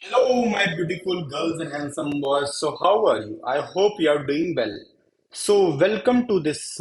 Hello, my beautiful girls and handsome boys. So, how are you? I hope you are doing well. So, welcome to this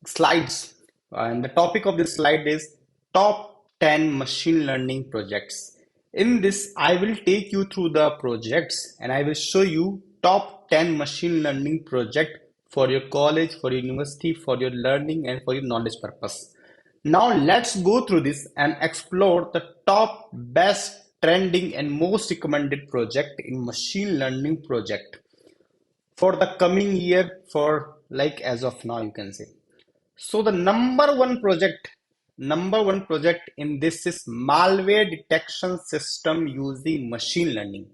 slides. And the topic of this slide is top 10 machine learning projects. In this, I will take you through the projects and I will show you top 10 machine learning project for your college, for your university, for your learning, and for your knowledge purpose. Now let's go through this and explore the top best trending and most recommended project in machine learning project for the coming year for like as of now you can say. So the number one project in this is malware detection system using machine learning.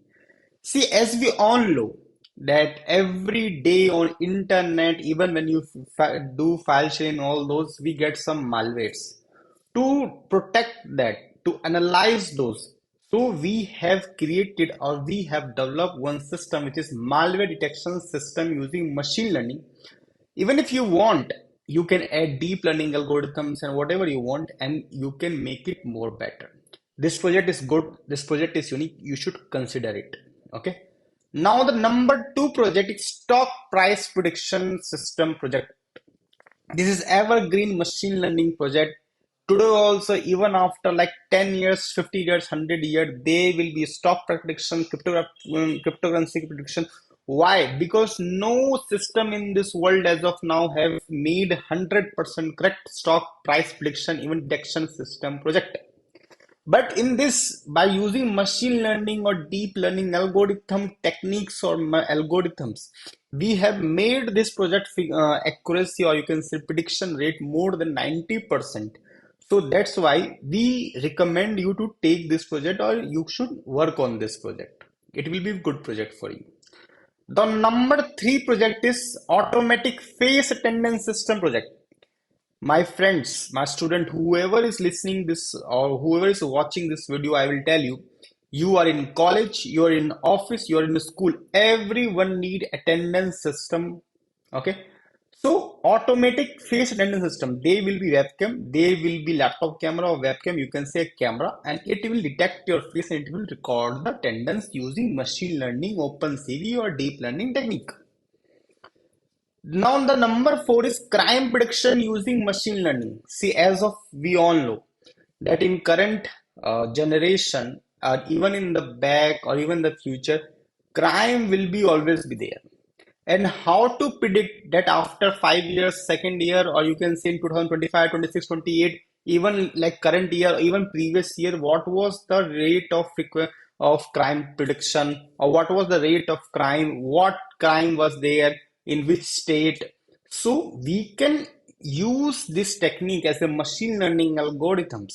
See, as we all know that every day on internet, even when you do file sharing, all those, we get some malwares. To protect that, to analyze those, so we have created or we have developed one system which is malware detection system using machine learning. Even if you want, you can add deep learning algorithms and whatever you want, and you can make it more better. This project is good. This project is unique. You should consider it. Okay. Now the number two project is stock price prediction system project. This is evergreen machine learning project. Today also, even after like 10 years, 50 years, 100 years, they will be stock prediction, cryptocurrency prediction. Why? Because no system in this world as of now have made 100% correct stock price prediction, even detection system project. But in this, by using machine learning or deep learning algorithm techniques or algorithms, we have made this project accuracy or you can say prediction rate more than 90%. So that's why we recommend you to take this project or you should work on this project. It will be a good project for you. The number three project is automatic face attendance system project. My friends, my student, whoever is listening this or whoever is watching this video, I will tell you, you are in college, you are in office, you are in school. Everyone need attendance system. Okay. So automatic face attendance system, they will be webcam, they will be laptop camera or webcam, you can say camera, and it will detect your face and it will record the attendance using machine learning, OpenCV or deep learning technique. Now the number four is crime prediction using machine learning. See, as of we all know that in current generation, or even in the back or even the future, crime will be always be there. And how to predict that after 5 years, second year, or you can say in 2025, 26, 28, even like current year, even previous year, what was the rate of of crime prediction, or what was the rate of crime, what crime was there, in which state. So we can use this technique as a machine learning algorithms,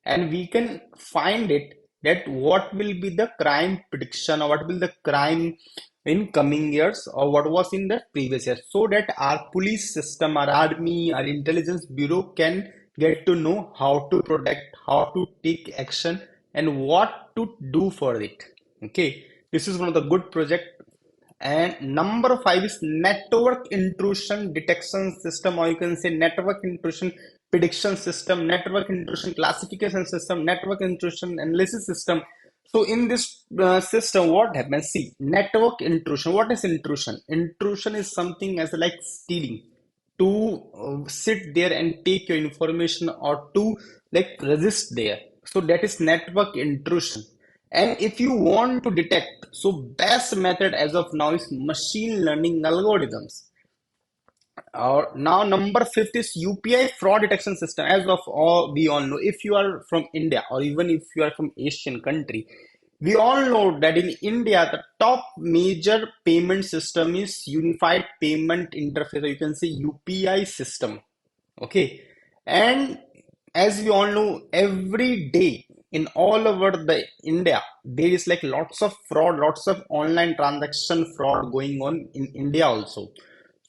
and we can find it that what will be the crime prediction or what will the crime in coming years or what was in the previous year, so that our police system, our army, our intelligence bureau can get to know how to protect, how to take action, and what to do for it. Okay, this is one of the good project. And number five is network intrusion detection system, or you can say network intrusion prediction system, network intrusion classification system, network intrusion analysis system. So in this system, what happens? See, network intrusion. What is intrusion? Intrusion is something as like stealing, to sit there and take your information or to like resist there. So that is network intrusion. And if you want to detect, so best method as of now is machine learning algorithms. Now number fifth is UPI fraud detection system. As of all we all know, if you are from India or even if you are from Asian country, we all know that in India the top major payment system is Unified Payment Interface, or you can say UPI system. Okay, and as we all know, every day in all over the India, there is like lots of fraud, lots of online transaction fraud going on in India also.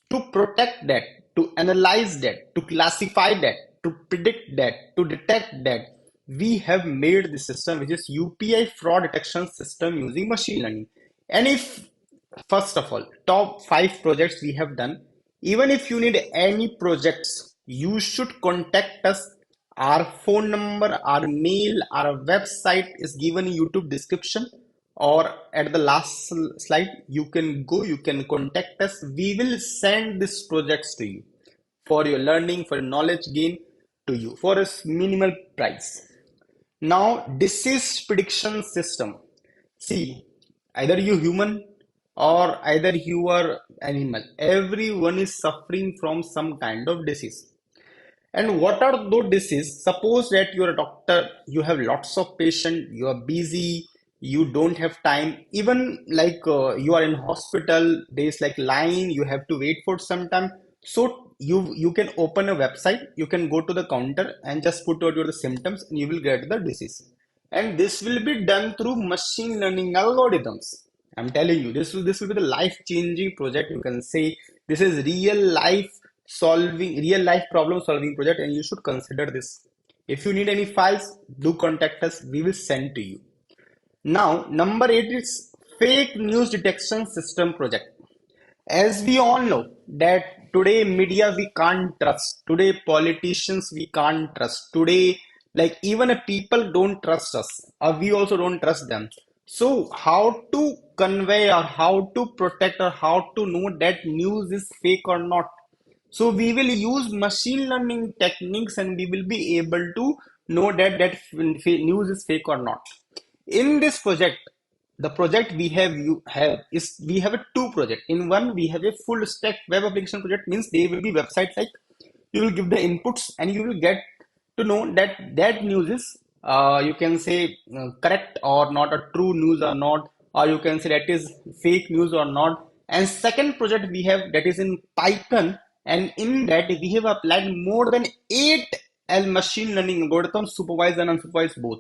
To protect that, to analyze that, to classify that, to predict that, to detect that, we have made the system which is UPI fraud detection system using machine learning. And if first of all, top five projects we have done, even if you need any projects, you should contact us. Our phone number, our mail, our website is given in YouTube description, or at the last slide, you can go, you can contact us. We will send these projects to you for your learning, for your knowledge gain to you for a minimal price. Now, disease prediction system. See, either you human or either you are animal. Everyone is suffering from some kind of disease. And what are those diseases? Suppose that you're a doctor, you have lots of patients, you are busy, you don't have time. Even like you are in hospital, there's like line, you have to wait for some time. So you can open a website, you can go to the counter and just put out your symptoms and you will get the disease. And this will be done through machine learning algorithms. I'm telling you, this will be the life-changing project. You can say this is real life problem solving project, and you should consider this. If you need any files, do contact us. We will send to you. Now, number 8 is fake news detection system project. As we all know that today media we can't trust. Today politicians we can't trust. Today, like even if people don't trust us, or we also don't trust them. So how to convey or how to protect or how to know that news is fake or not? So we will use machine learning techniques and we will be able to know that news is fake or not. In this project, the project we have is we have a two project. In one, we have a full stack web application project, means there will be websites like you will give the inputs and you will get to know that news is you can say correct or not, a true news or not, or you can say that is fake news or not. And second project we have that is in Python, and in that we have applied more than 8 machine learning algorithms, supervised and unsupervised both.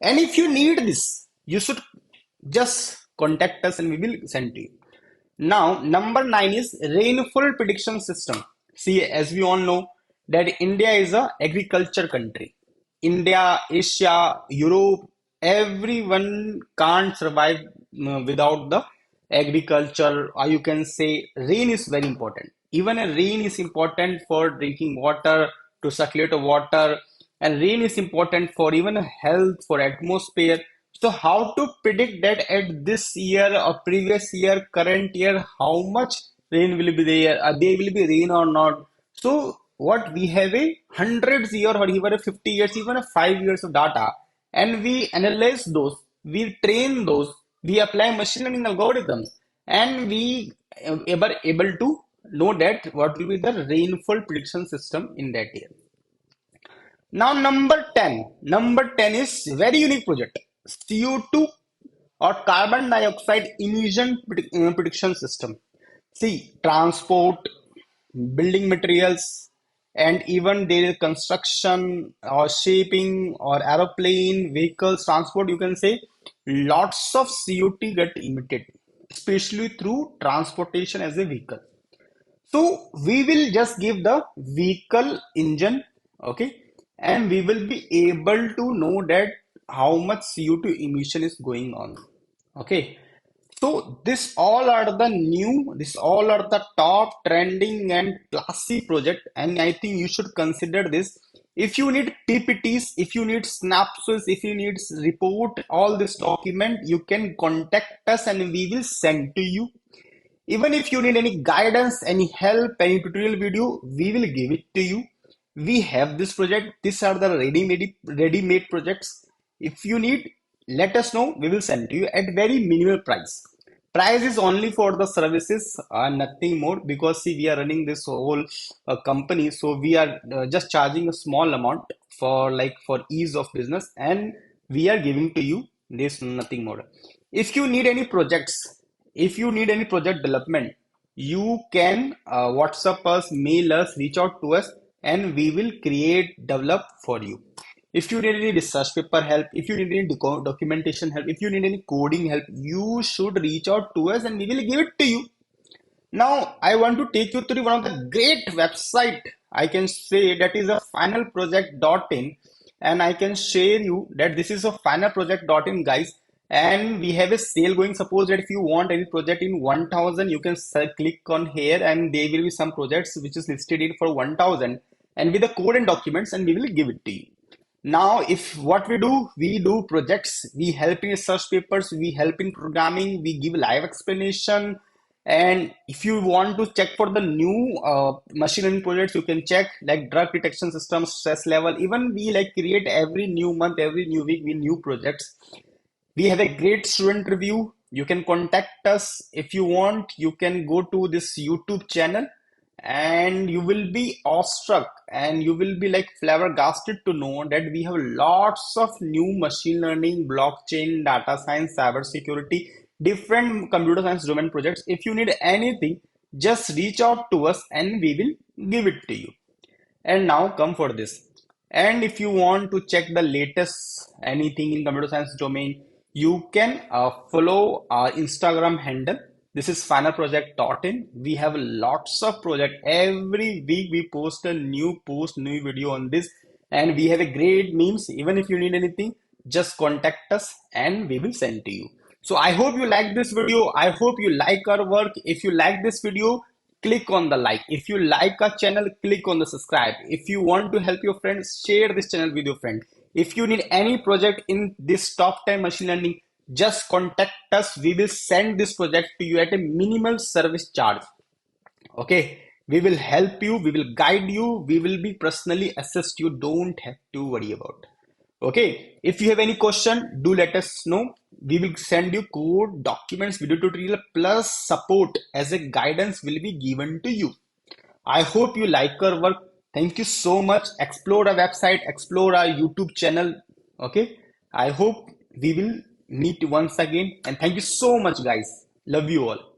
And if you need this, you should just contact us and we will send to you. Now, number 9 is rainfall prediction system. See, as we all know, that India is a agriculture country. India, Asia, Europe, everyone can't survive without the agriculture, or you can say rain is very important. Even a rain is important for drinking water, to circulate water, and rain is important for even health, for atmosphere. So how to predict that at this year or previous year, current year, how much rain will be there? There will be rain or not? So what we have a hundreds year or even a 50 years, even a 5 years of data, and we analyze those, we train those, we apply machine learning algorithms, and we able to know that what will be the rainfall prediction system in that year. Now, number 10 is very unique project. CO2 or carbon dioxide emission prediction system. See, transport, building materials, and even there is construction or shaping or aeroplane, vehicles, transport, you can say lots of CO2 get emitted, especially through transportation as a vehicle. So we will just give the vehicle engine, okay, and we will be able to know that how much CO2 emission is going on. Okay. So this all are the top trending and classy project, and I think you should consider this. If you need PPTs, if you need snapshots, if you need report, all this document, you can contact us and we will send to you. Even if you need any guidance, any help, any tutorial video, we will give it to you. We have this project. These are the ready-made projects. If you need, let us know. We will send to you at very minimal price. Price is only for the services, nothing more. Because see, we are running this whole company, so we are just charging a small amount for ease of business, and we are giving to you this, nothing more. If you need any projects, if you need any project development, you can WhatsApp us, mail us, reach out to us, and we will create, develop for you. If you need any research paper help, if you need any documentation help, if you need any coding help, you should reach out to us and we will give it to you. Now, I want to take you through one of the great website. I can say that is a finalproject.in, and I can share you that this is a finalproject.in, guys. And we have a sale going. Suppose that if you want any project in 1000, you can click on here, and there will be some projects which is listed in for 1000, and with the code and documents, and we will give it to you. Now, if what we do projects, we help in research papers, we help in programming, we give live explanation. And if you want to check for the new machine learning projects, you can check like drug detection system, stress level. Even we like create every new month, every new week, we new projects. We have a great student review. You can contact us if you want. You can go to this YouTube channel and you will be awestruck and you will be like flabbergasted to know that we have lots of new machine learning, blockchain, data science, cyber security, different computer science domain projects. If you need anything, just reach out to us and we will give it to you. And now come for this. And if you want to check the latest anything in computer science domain, you can follow our Instagram handle. This is finalproject.in. We have lots of project. Every week we post a new post, new video on this, and we have a great memes. Even if you need anything, just contact us and we will send to you. So I hope you like this video. I hope you like our work. If you like this video, click on the like. If you like our channel, click on the subscribe. If you want to help your friends, share this channel with your friend. If you need any project in this top 10 machine learning, just contact us. We will send this project to you at a minimal service charge. Okay, we will help you, we will guide you, we will be personally assist you. Don't have to worry about. Okay, if you have any question, do let us know. We will send you code, documents, video tutorial plus support as a guidance will be given to you. I hope you like our work. Thank you so much. Explore our website, explore our YouTube channel. Okay, I hope we will meet once again, and thank you so much guys. Love you all.